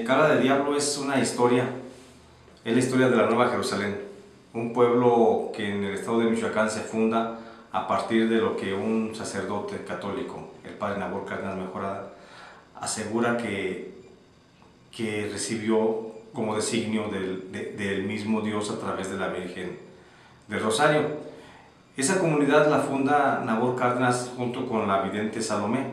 Cara de Diablo es una historia, es la historia de la Nueva Jerusalén, un pueblo que en el estado de Michoacán se funda a partir de lo que un sacerdote católico, el padre Nabor Cárdenas Mejorada, asegura que recibió como designio del mismo Dios a través de la Virgen del Rosario. Esa comunidad la funda Nabor Cárdenas junto con la vidente Salomé,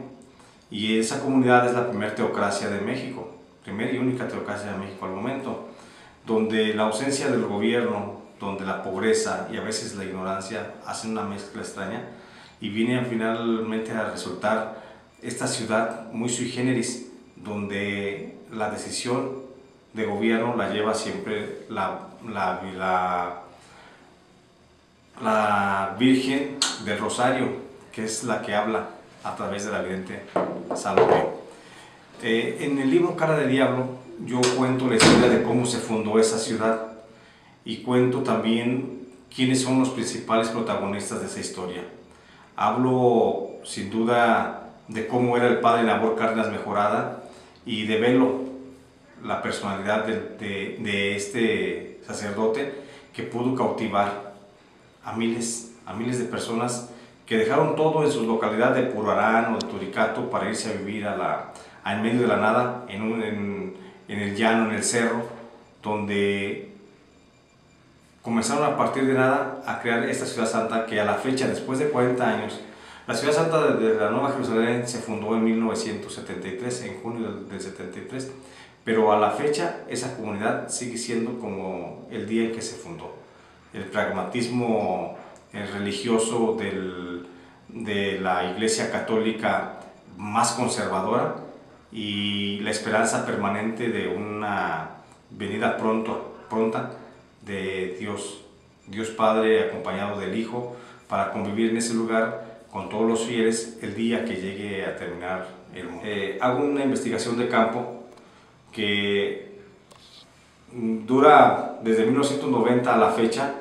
y esa comunidad es la primera teocracia de México, primera y única teocracia de México al momento, donde la ausencia del gobierno, donde la pobreza y a veces la ignorancia hacen una mezcla extraña y viene finalmente a resultar esta ciudad muy sui generis, donde la decisión de gobierno la lleva siempre la Virgen del Rosario, que es la que habla a través de la vidente Salomé. En el libro Cara de Diablo yo cuento la historia de cómo se fundó esa ciudad y cuento también quiénes son los principales protagonistas de esa historia. Hablo sin duda de cómo era el padre Nabor Cárdenas Mejorada y develo la personalidad de este sacerdote que pudo cautivar a miles de personas que dejaron todo en su localidad de Purarán o de Turicato para irse a vivir en medio de la nada, en el llano, en el cerro, donde comenzaron a partir de nada a crear esta ciudad santa que a la fecha, después de 40 años, la ciudad santa de la Nueva Jerusalén se fundó en 1973, en junio del 73, pero a la fecha esa comunidad sigue siendo como el día en que se fundó. El pragmatismo religioso de la Iglesia Católica más conservadora y la esperanza permanente de una venida pronta de Dios Padre acompañado del Hijo para convivir en ese lugar con todos los fieles el día que llegue a terminar el mundo. Hago una investigación de campo que dura desde 1990 a la fecha,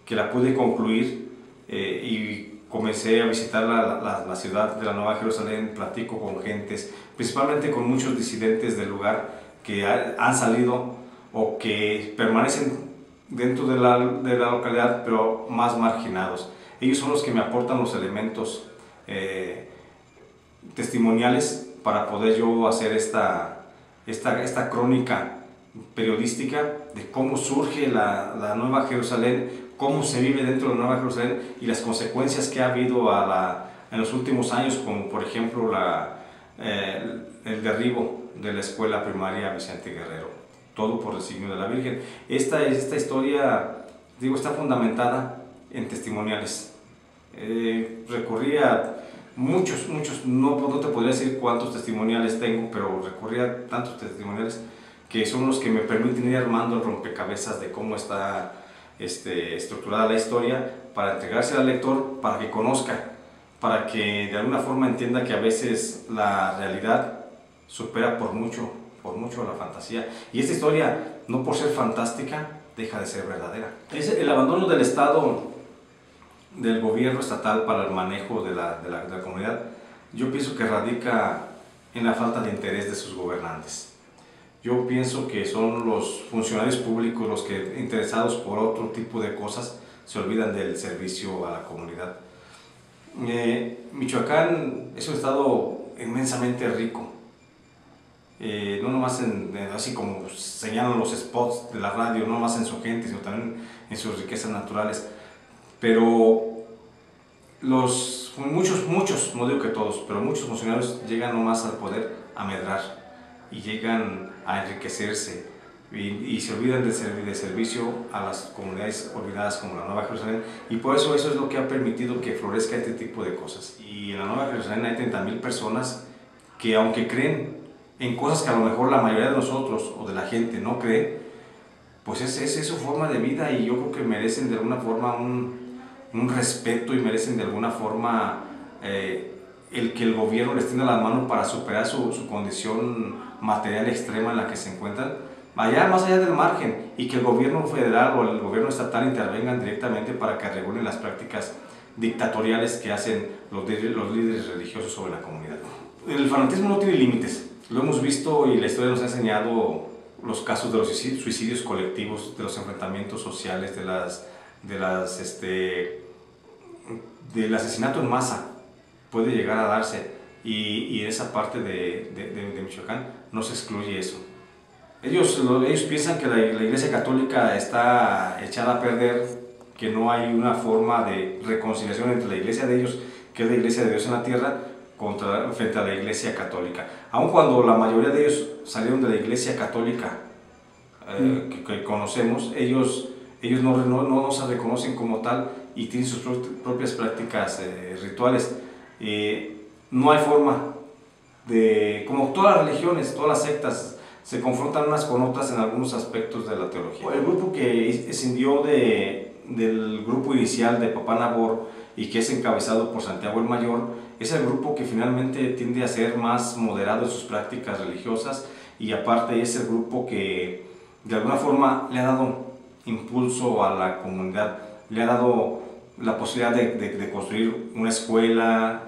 que la pude concluir y comencé a visitar la ciudad de la Nueva Jerusalén, platico con gentes, principalmente con muchos disidentes del lugar que han salido o que permanecen dentro de la localidad, pero más marginados. Ellos son los que me aportan los elementos testimoniales para poder yo hacer esta crónica periodística de cómo surge la Nueva Jerusalén, cómo se vive dentro de la Nueva Jerusalén y las consecuencias que ha habido en los últimos años, como por ejemplo el derribo de la escuela primaria Vicente Guerrero, todo por designio de la Virgen. Esta historia, digo, está fundamentada en testimoniales. Recurrí a muchos, no te podría decir cuántos testimoniales tengo, pero recurrí a tantos testimoniales que son los que me permiten ir armando el rompecabezas de cómo está estructurada la historia para entregársela al lector, para que conozca, para que de alguna forma entienda que a veces la realidad supera por mucho la fantasía. Y esta historia, no por ser fantástica, deja de ser verdadera. Es el abandono del Estado, del gobierno estatal para el manejo de la comunidad. Yo pienso que radica en la falta de interés de sus gobernantes. Yo pienso que son los funcionarios públicos los que, interesados por otro tipo de cosas, se olvidan del servicio a la comunidad. Michoacán es un estado inmensamente rico, no nomás así como señalan los spots de la radio, no nomás en su gente, sino también en sus riquezas naturales. Pero muchos, no digo que todos, pero muchos funcionarios llegan nomás al poder a medrar y llegan a enriquecerse y se olvidan de servicio a las comunidades olvidadas como la Nueva Jerusalén, y por eso es lo que ha permitido que florezca este tipo de cosas. Y en la Nueva Jerusalén hay 30,000 personas que, aunque creen en cosas que a lo mejor la mayoría de nosotros o de la gente no cree, pues es su forma de vida, y yo creo que merecen de alguna forma un respeto y merecen de alguna forma el que el gobierno les tienda la mano para superar su condición material extrema en la que se encuentran, más allá del margen, y que el gobierno federal o el gobierno estatal intervengan directamente para que regulen las prácticas dictatoriales que hacen los líderes religiosos sobre la comunidad. El fanatismo no tiene límites. Lo hemos visto y la historia nos ha enseñado los casos de los suicidios colectivos, de los enfrentamientos sociales, del asesinato en masa puede llegar a darse, y en esa parte de Michoacán no se excluye eso. Ellos piensan que la Iglesia Católica está echada a perder, que no hay una forma de reconciliación entre la iglesia de ellos, que es la Iglesia de Dios en la tierra, frente a la Iglesia Católica. Aun cuando la mayoría de ellos salieron de la Iglesia Católica que conocemos, ellos no se reconocen como tal y tienen sus propias prácticas rituales. No hay forma de, como todas las religiones, todas las sectas, se confrontan unas con otras en algunos aspectos de la teología. El grupo que escindió del grupo inicial de Papá Nabor y que es encabezado por Santiago el Mayor, es el grupo que finalmente tiende a ser más moderado en sus prácticas religiosas, y aparte es el grupo que de alguna forma le ha dado impulso a la comunidad, le ha dado la posibilidad de construir una escuela,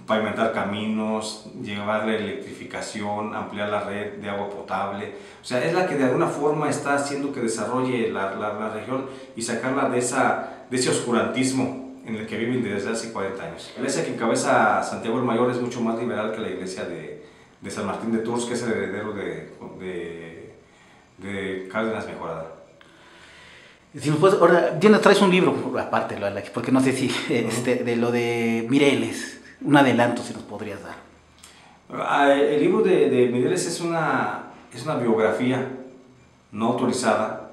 pavimentar caminos, llevarle electrificación, ampliar la red de agua potable. O sea, es la que de alguna forma está haciendo que desarrolle la región y sacarla de ese oscurantismo en el que viven desde hace 40 años. La iglesia que encabeza Santiago el Mayor es mucho más liberal que la iglesia de San Martín de Tours, que es el heredero de Cárdenas Mejorada. Si nos puedes, ahora, ya traes un libro, aparte, porque no sé si, de lo de Mireles, un adelanto si nos podrías dar. El libro de Mireles es una biografía no autorizada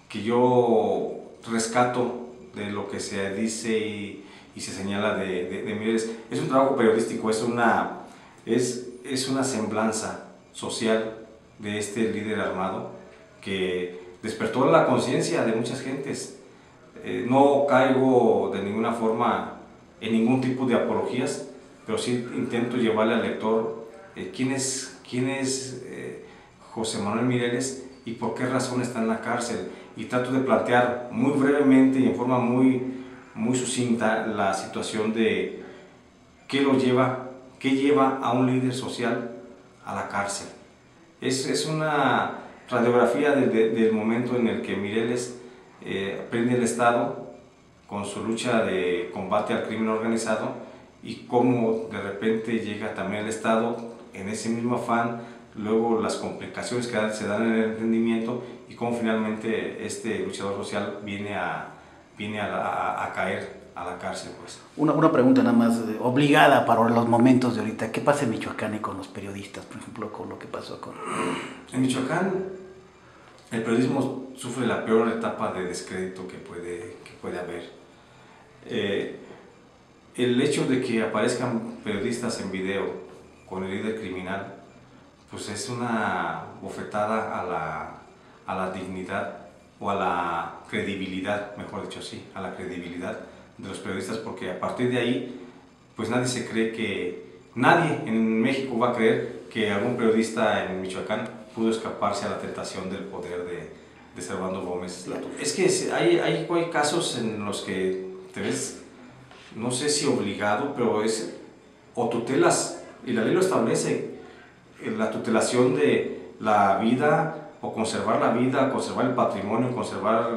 que yo rescato de lo que se dice y se señala de Mireles. Es un trabajo periodístico, es una semblanza social de este líder armado que despertó la conciencia de muchas gentes. No caigo de ninguna forma en ningún tipo de apologías, pero sí intento llevarle al lector quién es José Manuel Mireles y por qué razón está en la cárcel, y trato de plantear muy brevemente y en forma muy sucinta la situación de qué lleva a un líder social a la cárcel. Es una radiografía del momento en el que Mireles aprende el Estado con su lucha de combate al crimen organizado, y cómo de repente llega también el Estado en ese mismo afán, luego las complicaciones que se dan en el entendimiento, y cómo finalmente este luchador social viene a caer a la cárcel. Pues. Una pregunta nada más obligada para los momentos de ahorita. ¿Qué pasa en Michoacán y con los periodistas, por ejemplo, con lo que pasó con...? En Michoacán el periodismo sufre la peor etapa de descrédito que puede haber. El hecho de que aparezcan periodistas en video con el líder criminal, pues es una bofetada a la dignidad, o a la credibilidad, mejor dicho así, a la credibilidad de los periodistas, porque a partir de ahí, pues nadie en México va a creer que algún periodista en Michoacán pudo escaparse a la tentación del poder de Servando Gómez. Es que hay casos en los que te ves, no sé si obligado, pero o tutelas, y la ley lo establece, la tutelación de la vida, o conservar la vida, conservar el patrimonio, conservar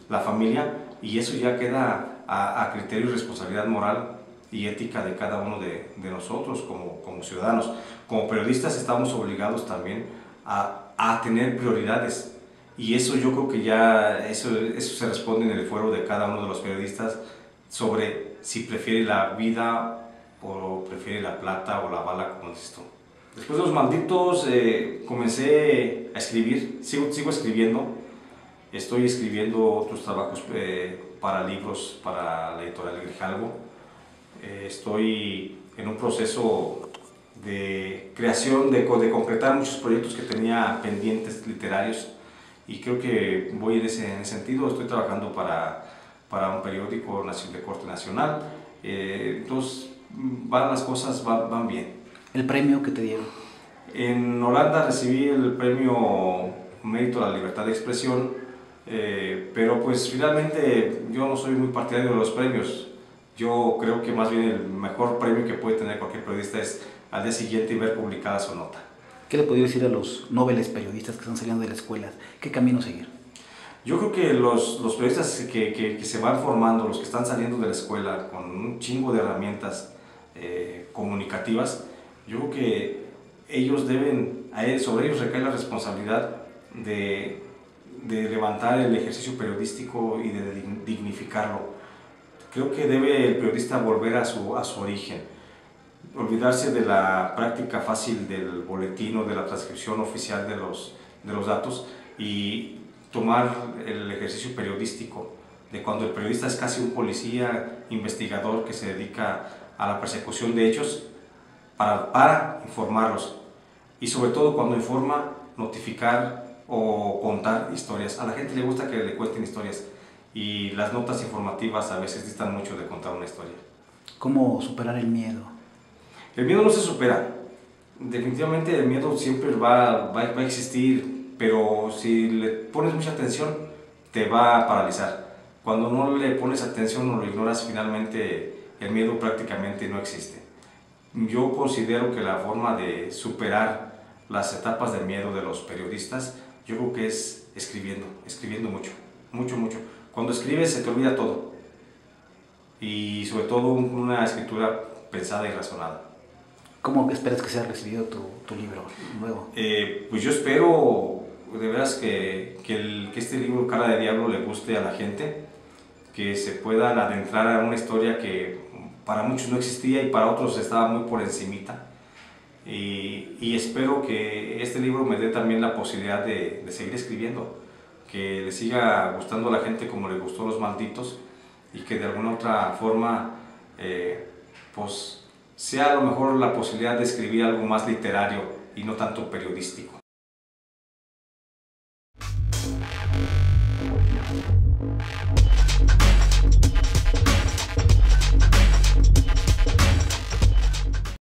la familia, y eso ya queda a criterio y responsabilidad moral y ética de cada uno de nosotros como ciudadanos. Como periodistas estamos obligados también a tener prioridades, y eso yo creo que ya eso se responde en el fuero de cada uno de los periodistas sobre si prefiere la vida o prefiere la plata o la bala, como dices tú. Después de Los Malditos comencé a escribir, sigo escribiendo, estoy escribiendo otros trabajos para libros, para la editorial de Grijalvo. Estoy en un proceso de creación, de concretar muchos proyectos que tenía pendientes literarios, y creo que voy en ese sentido. Estoy trabajando para un periódico de corte nacional, entonces las cosas van bien. ¿El premio que te dieron? En Holanda recibí el premio Mérito a la Libertad de Expresión, pero pues finalmente yo no soy muy partidario de los premios. Yo creo que más bien el mejor premio que puede tener cualquier periodista es al día siguiente ver publicada su nota. ¿Qué le podría decir a los nobles periodistas que están saliendo de la escuela? ¿Qué camino seguir? Yo creo que los periodistas que se van formando, los que están saliendo de la escuela con un chingo de herramientas comunicativas, yo creo que ellos deben, sobre ellos recae la responsabilidad de levantar el ejercicio periodístico y de dignificarlo. Creo que debe el periodista volver a su origen, olvidarse de la práctica fácil del boletín o de la transcripción oficial de los datos y tomar el ejercicio periodístico, de cuando el periodista es casi un policía investigador que se dedica a la persecución de hechos para informarlos, y sobre todo cuando informa, notificar o contar historias. A la gente le gusta que le cuenten historias y las notas informativas a veces distan mucho de contar una historia. ¿Cómo superar el miedo? El miedo no se supera. Definitivamente el miedo siempre va a existir, pero si le pones mucha atención te va a paralizar. Cuando no le pones atención o lo ignoras, finalmente el miedo prácticamente no existe. Yo considero que la forma de superar las etapas del miedo de los periodistas, yo creo que es escribiendo mucho, mucho, mucho. Cuando escribes se te olvida todo, y sobre todo una escritura pensada y razonada. ¿Cómo esperas que sea recibido tu libro nuevo? Pues yo espero de veras que este libro Cara de Diablo le guste a la gente, que se puedan adentrar a una historia que para muchos no existía y para otros estaba muy por encimita. Y espero que este libro me dé también la posibilidad de seguir escribiendo, que le siga gustando a la gente como le gustó Los Malditos, y que de alguna otra forma pues sea a lo mejor la posibilidad de escribir algo más literario y no tanto periodístico.